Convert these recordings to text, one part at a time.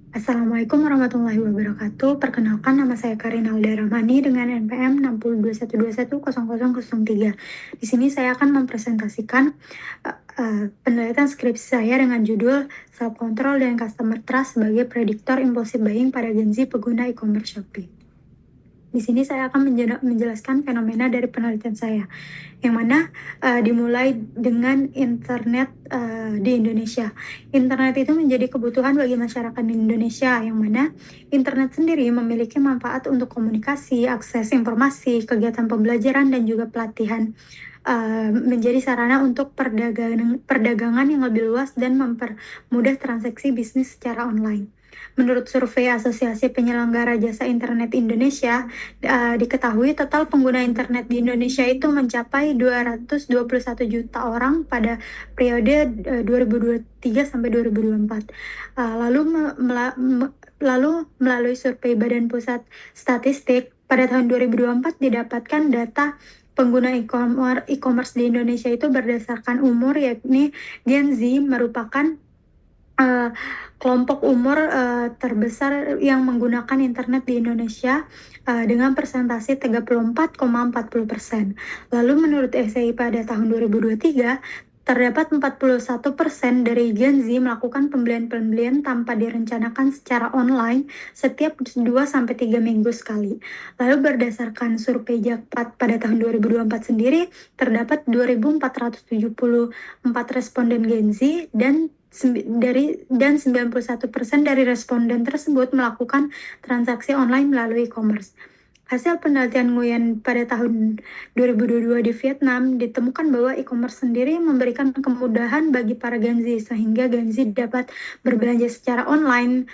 Assalamualaikum warahmatullahi wabarakatuh. Perkenalkan nama saya Karinalda Rahmani dengan NPM 6021210003. Di sini saya akan mempresentasikan penelitian skripsi saya dengan judul Self Control dan Customer Trust sebagai prediktor impulsive buying pada Gen Z pengguna e-commerce Shopee. Di sini saya akan menjelaskan fenomena dari penelitian saya, yang mana dimulai dengan internet di Indonesia. Internet itu menjadi kebutuhan bagi masyarakat di Indonesia, yang mana internet sendiri memiliki manfaat untuk komunikasi, akses informasi, kegiatan pembelajaran, dan juga pelatihan. Menjadi sarana untuk perdagangan yang lebih luas dan mempermudah transaksi bisnis secara online. Menurut survei Asosiasi Penyelenggara Jasa Internet Indonesia, diketahui total pengguna internet di Indonesia itu mencapai 221 juta orang pada periode 2023 sampai 2024. Lalu melalui survei Badan Pusat Statistik pada tahun 2024 didapatkan data pengguna e-commerce di Indonesia itu berdasarkan umur, yakni Gen Z merupakan kelompok umur terbesar yang menggunakan internet di Indonesia dengan persentase 34,40%. Lalu menurut SCI pada tahun 2023, terdapat 41% dari Gen Z melakukan pembelian-pembelian tanpa direncanakan secara online setiap 2-3 minggu sekali. Lalu berdasarkan survei Jakpad pada tahun 2024 sendiri, terdapat 2.474 responden Gen Z dan 91% dari responden tersebut melakukan transaksi online melalui e-commerce. Hasil penelitian Nguyen pada tahun 2022 di Vietnam ditemukan bahwa e-commerce sendiri memberikan kemudahan bagi para Gen Z, sehingga Gen Z dapat berbelanja secara online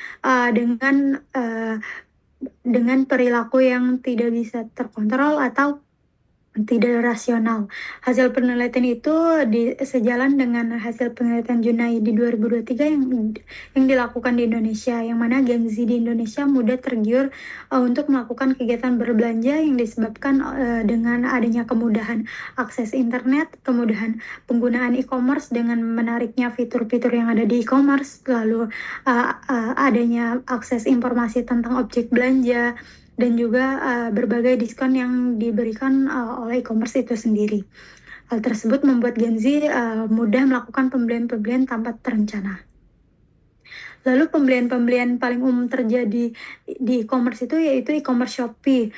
dengan perilaku yang tidak bisa terkontrol atau tidak rasional. Hasil penelitian itu sejalan dengan hasil penelitian Junai di 2023 yang dilakukan di Indonesia, yang mana Gen Z di Indonesia mudah tergiur untuk melakukan kegiatan berbelanja yang disebabkan dengan adanya kemudahan akses internet, kemudahan penggunaan e-commerce dengan menariknya fitur-fitur yang ada di e-commerce, lalu adanya akses informasi tentang objek belanja, dan juga berbagai diskon yang diberikan oleh e-commerce itu sendiri. Hal tersebut membuat Gen Z mudah melakukan pembelian-pembelian tanpa terencana. Lalu pembelian-pembelian paling umum terjadi di e-commerce itu yaitu e-commerce Shopee,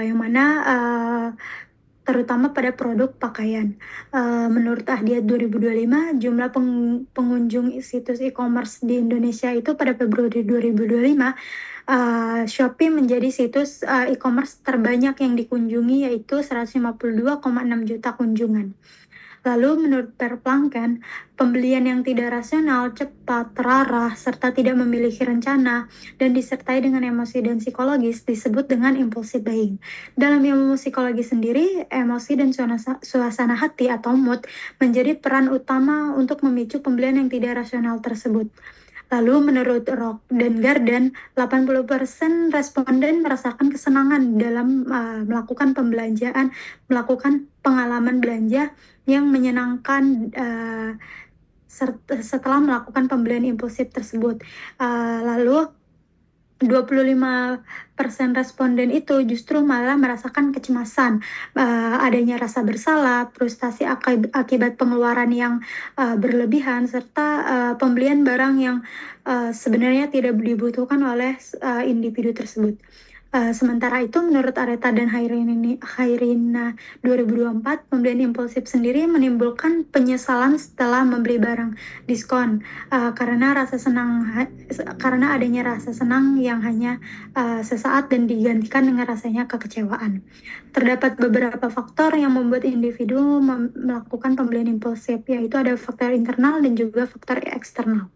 yang mana terutama pada produk pakaian. Menurut Ahdiat 2025, jumlah pengunjung situs e-commerce di Indonesia itu pada Februari 2025, Shopee menjadi situs e-commerce terbanyak yang dikunjungi, yaitu 152,6 juta kunjungan. Lalu menurut Verplanken, pembelian yang tidak rasional, cepat, terarah, serta tidak memiliki rencana, dan disertai dengan emosi dan psikologis disebut dengan impulsive buying. Dalam ilmu psikologi sendiri, emosi dan suasana hati atau mood menjadi peran utama untuk memicu pembelian yang tidak rasional tersebut. Lalu menurut Rock dan Garden, 80% responden merasakan kesenangan dalam melakukan pengalaman belanja yang menyenangkan setelah melakukan pembelian impulsif tersebut. Lalu 25% responden itu justru malah merasakan kecemasan, adanya rasa bersalah, frustasi akibat pengeluaran yang berlebihan, serta pembelian barang yang sebenarnya tidak dibutuhkan oleh individu tersebut. Sementara itu, menurut Areta dan Hairina 2024, pembelian impulsif sendiri menimbulkan penyesalan setelah membeli barang diskon karena adanya rasa senang yang hanya sesaat dan digantikan dengan rasanya kekecewaan. Terdapat beberapa faktor yang membuat individu melakukan pembelian impulsif, yaitu ada faktor internal dan juga faktor eksternal.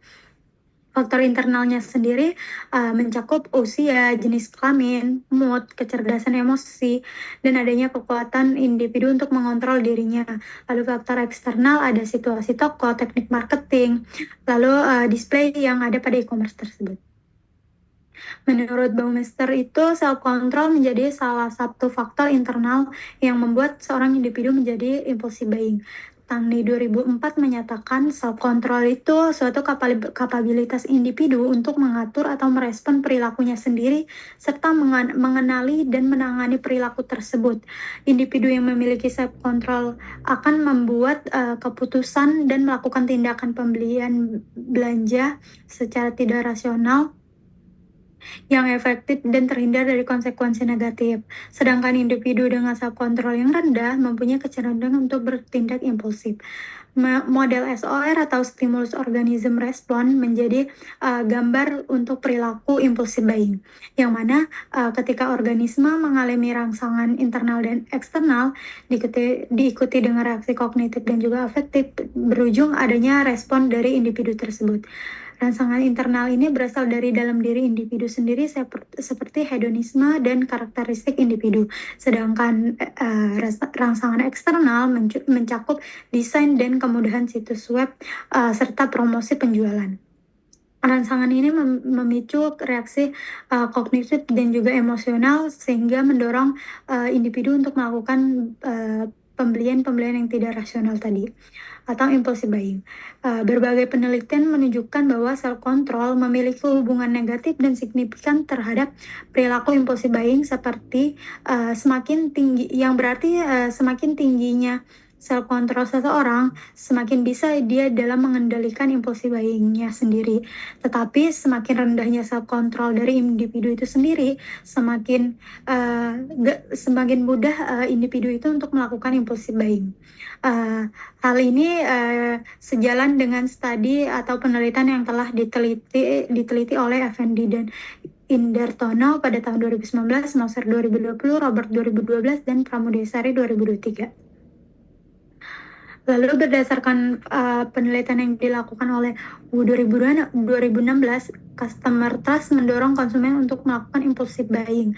Faktor internalnya sendiri mencakup usia, jenis kelamin, mood, kecerdasan emosi, dan adanya kekuatan individu untuk mengontrol dirinya. Lalu faktor eksternal ada situasi toko, teknik marketing, lalu display yang ada pada e-commerce tersebut. Menurut Baumeister itu, self-control menjadi salah satu faktor internal yang membuat seorang individu menjadi impulsive buying. Tangni 2004 menyatakan self-control itu suatu kapabilitas individu untuk mengatur atau merespon perilakunya sendiri serta mengenali dan menangani perilaku tersebut. Individu yang memiliki self-control akan membuat keputusan dan melakukan tindakan pembelian belanja secara tidak rasional yang efektif dan terhindar dari konsekuensi negatif. Sedangkan individu dengan self-control yang rendah mempunyai kecenderungan untuk bertindak impulsif. Model SOR atau stimulus organism response menjadi gambar untuk perilaku impulsif buying, yang mana ketika organisme mengalami rangsangan internal dan eksternal diikuti dengan reaksi kognitif dan juga afektif, berujung adanya respon dari individu tersebut. Rangsangan internal ini berasal dari dalam diri individu sendiri seperti hedonisme dan karakteristik individu. Sedangkan rangsangan eksternal mencakup desain dan kemudahan situs web serta promosi penjualan. Rangsangan ini memicu reaksi kognitif dan juga emosional sehingga mendorong individu untuk melakukan pembelian yang tidak rasional tadi atau impulsive buying. Berbagai penelitian menunjukkan bahwa self-control memiliki hubungan negatif dan signifikan terhadap perilaku impulsive buying seperti semakin tinggi, yang berarti semakin tingginya self-control seseorang, semakin bisa dia dalam mengendalikan impulsive buying-nya sendiri. Tetapi semakin rendahnya self-control dari individu itu sendiri, semakin mudah individu itu untuk melakukan impulsive buying. Hal ini sejalan dengan studi atau penelitian yang telah diteliti oleh Effendi dan Indertono pada tahun 2019, Moser 2020, Robert 2012, dan Pramudesari 2023. Lalu berdasarkan penelitian yang dilakukan oleh Wu 2016, customer trust mendorong konsumen untuk melakukan impulsive buying.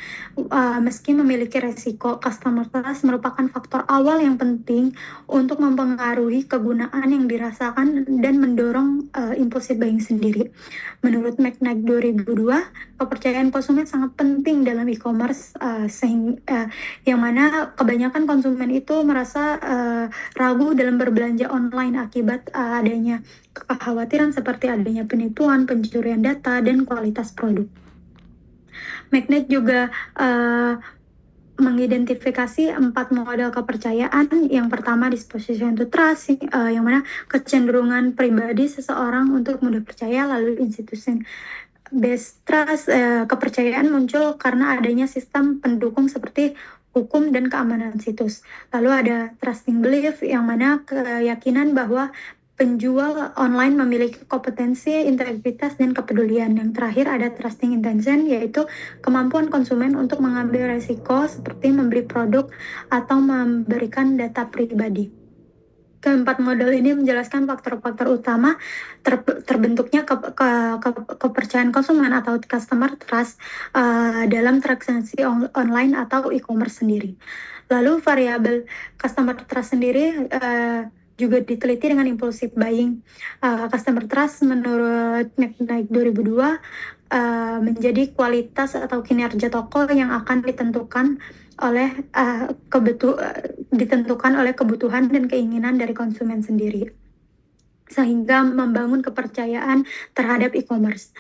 Meski memiliki resiko, customer trust merupakan faktor awal yang penting untuk mempengaruhi kegunaan yang dirasakan dan mendorong impulsive buying sendiri. Menurut McKnight 2002, kepercayaan konsumen sangat penting dalam e-commerce, yang mana kebanyakan konsumen itu merasa ragu dalam berbelanja online akibat adanya kekhawatiran seperti adanya penipuan, pencurian data, dan kualitas produk. McKnight juga mengidentifikasi 4 model kepercayaan. Yang pertama, disposition to trust, yang mana kecenderungan pribadi seseorang untuk mudah percaya. Lalu institution based trust, kepercayaan muncul karena adanya sistem pendukung seperti hukum dan keamanan situs. Lalu ada trusting belief, yang mana keyakinan bahwa penjual online memiliki kompetensi, integritas, dan kepedulian. Yang terakhir ada trusting intention, yaitu kemampuan konsumen untuk mengambil resiko seperti membeli produk atau memberikan data pribadi. Keempat model ini menjelaskan faktor-faktor utama terbentuknya kepercayaan konsumen atau customer trust dalam transaksi online atau e-commerce sendiri. Lalu variabel customer trust sendiri juga diteliti dengan impulsive buying. Customer trust menurut McKnight 2002 menjadi kualitas atau kinerja toko yang akan ditentukan oleh kebutuhan dan keinginan dari konsumen sendiri, sehingga membangun kepercayaan terhadap e-commerce.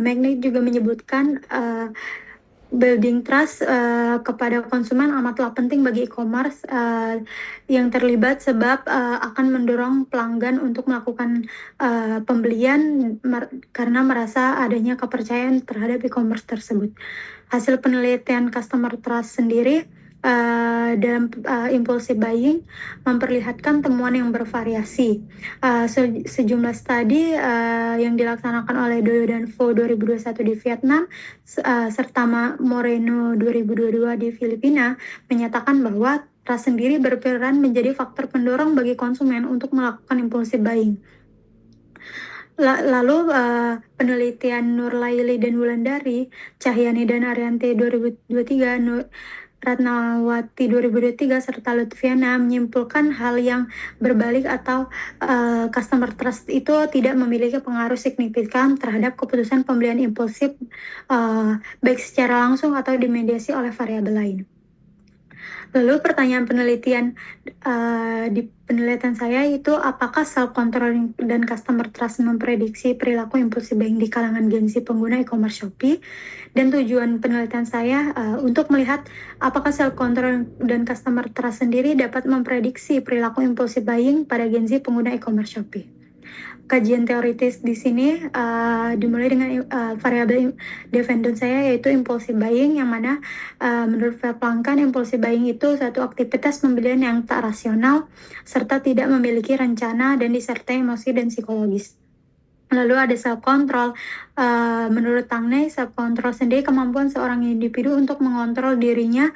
McKnight juga menyebutkan building trust kepada konsumen amatlah penting bagi e-commerce yang terlibat sebab akan mendorong pelanggan untuk melakukan pembelian karena merasa adanya kepercayaan terhadap e-commerce tersebut. Hasil penelitian customer trust sendiri dalam impulsive buying memperlihatkan temuan yang bervariasi. Sejumlah studi yang dilaksanakan oleh Doyo dan Vo 2021 di Vietnam serta Moreno 2022 di Filipina menyatakan bahwa trust sendiri berperan menjadi faktor pendorong bagi konsumen untuk melakukan impulsive buying. Lalu penelitian Nur Laili dan Wulandari, Cahyani dan Arianti 2023, Ratnawati 2023, serta Lutfiana menyimpulkan hal yang berbalik atau customer trust itu tidak memiliki pengaruh signifikan terhadap keputusan pembelian impulsif baik secara langsung atau dimediasi oleh variabel lain. Lalu pertanyaan penelitian, di penelitian saya itu apakah self control dan customer trust memprediksi perilaku impulsif buying di kalangan Gen Z pengguna e-commerce Shopee? Dan tujuan penelitian saya, untuk melihat apakah self control dan customer trust sendiri dapat memprediksi perilaku impulsif buying pada Gen Z pengguna e-commerce Shopee. Kajian teoritis di sini, dimulai dengan, variabel dependent saya yaitu impulsive buying yang mana, menurut Verplanken impulsive buying itu suatu aktivitas pembelian yang tak rasional serta tidak memiliki rencana dan disertai emosi dan psikologis. Lalu ada self control. Menurut Tangney, self control sendiri kemampuan seorang individu untuk mengontrol dirinya,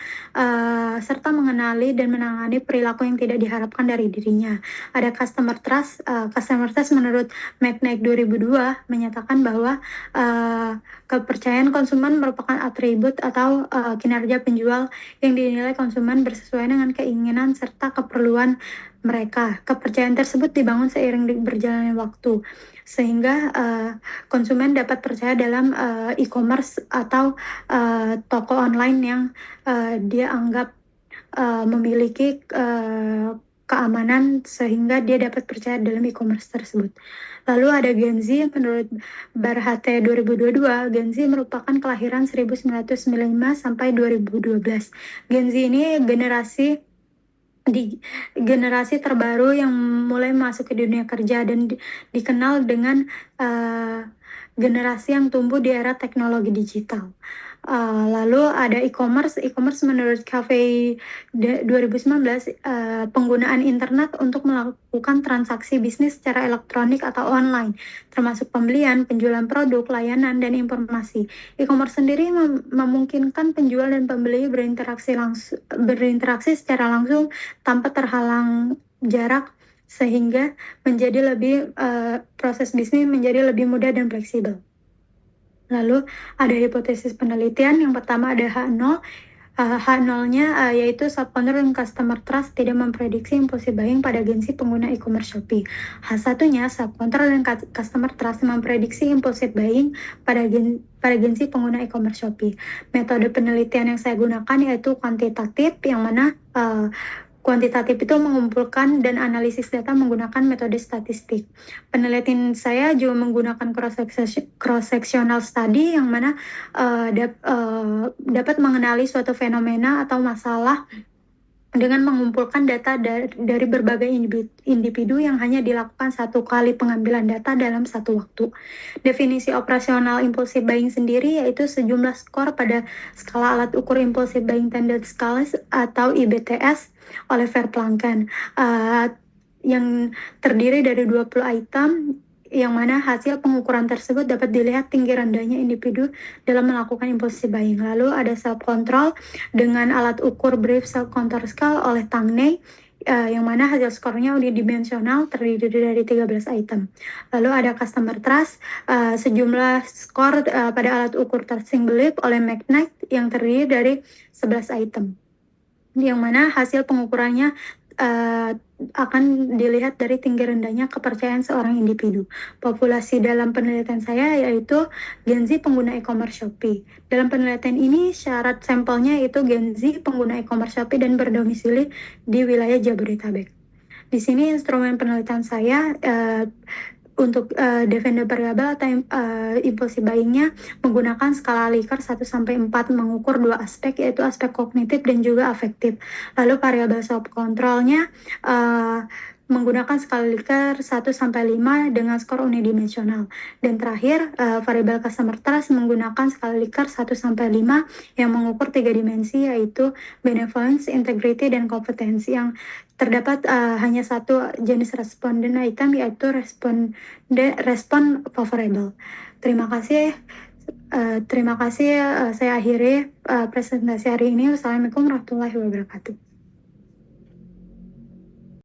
serta mengenali dan menangani perilaku yang tidak diharapkan dari dirinya. Ada customer trust. Customer trust menurut McKnight 2002 menyatakan bahwa kepercayaan konsumen merupakan atribut atau kinerja penjual yang dinilai konsumen bersesuaian dengan keinginan serta keperluan mereka. Kepercayaan tersebut dibangun seiring berjalannya waktu, sehingga konsumen dapat percaya dalam e-commerce atau toko online yang dia anggap memiliki keamanan sehingga dia dapat percaya dalam e-commerce tersebut. Lalu ada Gen Z. Menurut Barhate 2022, Gen Z merupakan kelahiran 1995 sampai 2012. Gen Z ini generasi terbaru yang mulai masuk ke dunia kerja dan dikenal dengan generasi yang tumbuh di era teknologi digital. Lalu ada e-commerce. E-commerce menurut Cafe 2019, penggunaan internet untuk melakukan transaksi bisnis secara elektronik atau online, termasuk pembelian, penjualan produk, layanan, dan informasi. E-commerce sendiri memungkinkan penjual dan pembeli berinteraksi secara langsung tanpa terhalang jarak, sehingga proses bisnis menjadi lebih mudah dan fleksibel. Lalu ada hipotesis penelitian. Yang pertama ada H0. H0-nya yaitu self control dan customer trust tidak memprediksi impulsif buying pada Gen Z pengguna e-commerce Shopee. H1-nya self control dan customer trust memprediksi impulsif buying pada Gen Z pengguna e-commerce Shopee. Metode penelitian yang saya gunakan yaitu kuantitatif, yang mana kuantitatif itu mengumpulkan dan analisis data menggunakan metode statistik. Penelitian saya juga menggunakan cross-sectional study, yang mana dapat mengenali suatu fenomena atau masalah dengan mengumpulkan data dari berbagai individu yang hanya dilakukan satu kali pengambilan data dalam satu waktu. Definisi operasional impulsive buying sendiri yaitu sejumlah skor pada skala alat ukur impulsive buying tended scales atau IBTS oleh Verplanken, yang terdiri dari 20 item, yang mana hasil pengukuran tersebut dapat dilihat tinggi rendahnya individu dalam melakukan impulsive buying. Lalu ada self control dengan alat ukur brief self control scale oleh Tangney, yang mana hasil skornya unidimensional terdiri dari 13 item. Lalu ada customer trust, sejumlah skor pada alat ukur trusting belief oleh McKnight yang terdiri dari 11 item, yang mana hasil pengukurannya akan dilihat dari tinggi rendahnya kepercayaan seorang individu. Populasi dalam penelitian saya yaitu Gen Z pengguna e-commerce Shopee. Dalam penelitian ini syarat sampelnya itu Gen Z pengguna e-commerce Shopee dan berdomisili di wilayah Jabodetabek. Di sini instrumen penelitian saya untuk defender variabel atau impulsive buying-nya menggunakan skala Likert 1-4, mengukur dua aspek, yaitu aspek kognitif dan juga afektif. Lalu variabel self control-nya menggunakan skala Likert 1-5 dengan skor unidimensional. Dan terakhir, variabel customer trust menggunakan skala Likert 1-5 yang mengukur 3 dimensi, yaitu benevolence, integrity, dan kompetensi, yang terdapat hanya satu jenis responden item, yaitu respon favorable. Terima kasih. Saya akhiri presentasi hari ini. Wassalamualaikum warahmatullahi wabarakatuh.